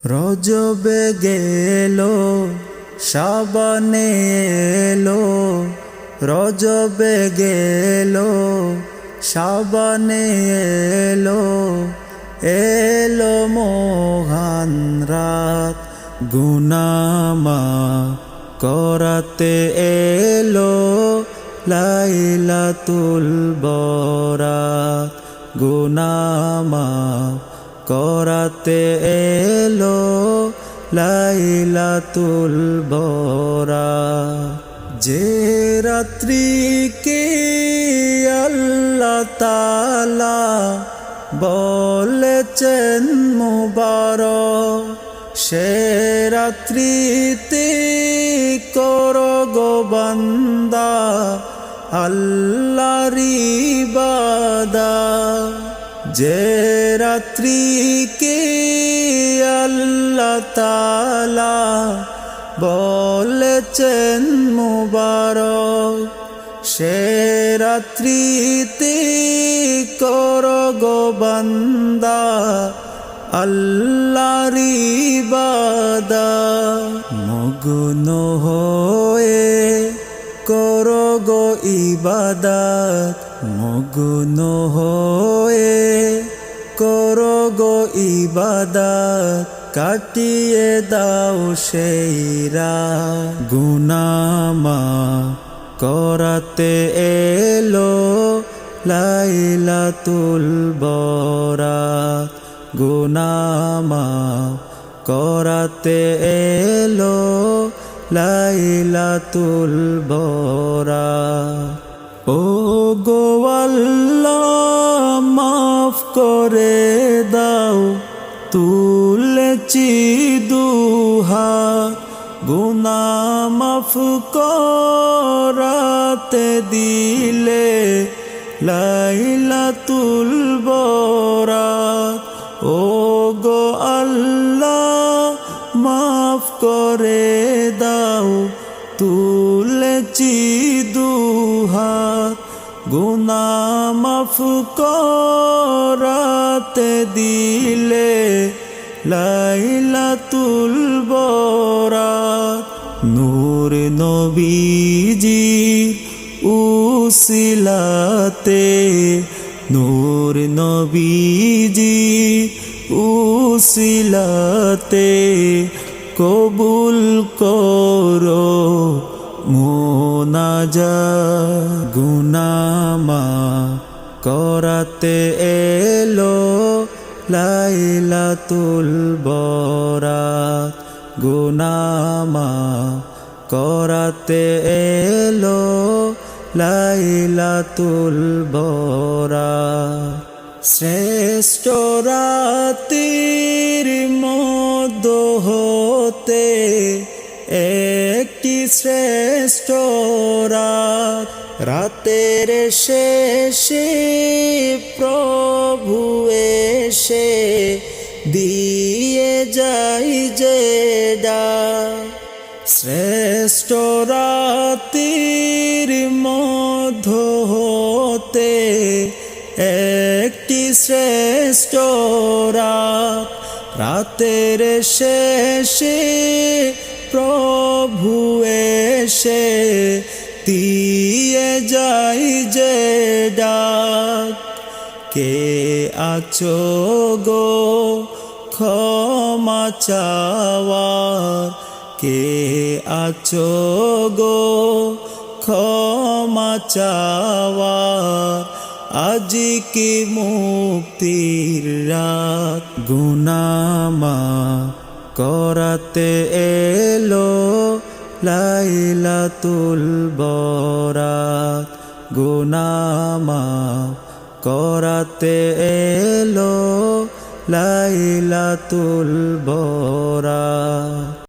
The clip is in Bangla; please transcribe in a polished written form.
রজবে গেল শাবানে এলো, রজবে গেল শাবানে এলো, এলো মহান রাত গুনাহ মাফ করাতে এলো লাইলাতুল বরাত, গুনাহ মাফ করাতে এলো লাইলাতুল বরাত। যে রাত্রিকে আল্লাহ তাআলা বলেছেন মুবারক, সে রাত্রিতে করো গো বান্দা আল্লাহর ইবাদত। যে রাত্রিকে আল্লাহ তাআলা বলেছেন মুবারক, সে রাত্রিতে করো গো বান্দা আল্লাহর ইবাদত। মগ্ন হয়ে করো গো ইবাদত, মগ্ন হয়ে করো গো ইবাদত, কাটিয়ে দাও সেই রাত গুনাহ মাফ করাতে এলো লাইলাতুল বরাত, গুনাহ মাফ করাতে এলো লাইলাতুল বরাত। ও গো আল্লাহ মাফ করে দাও তুলেছি দুহাত, গুনাহ মাফ করাতে দিলে লাইলাতুল বরাত। ও গো আল্লাহ মাফ করে দাও তুলেছি দুহাত, গুনাহ মাফ করাতে দিলে লাইলাতুল বরাত। নূর নবীজির উসিলাতে, নূর নবীজির উসিলাতে কবুল করো মুনাজাত, গুনাহ মাফ করাতে এলো লাইলাতুল বরাত, গুনাহ মাফ করাতে এলো লাইলাতুল বরাত। শ্রেষ্ঠ রাতের মধ্য হতে একটি শ্রেষ্ঠ রাত, রাতের শেষে প্রভু এসে দিয়ে যাই যে ডাক। শ্রেষ্ঠ রাতের মধ্য হতে একটি শ্রেষ্ঠ রাত, রাতের শেষে প্রভু এসে দিয়ে যাই যে ডাক। কে আছো গো ক্ষমা চাওয়ার, কে আছো গো ক্ষমা চাওয়ার, আজ কি মুক্তির রাত গুনাহ মাফ করাতে এলো লাইলাতুল বরাত, গুনাহ মাফ করাতে এলো লাইলাতুল বরাত।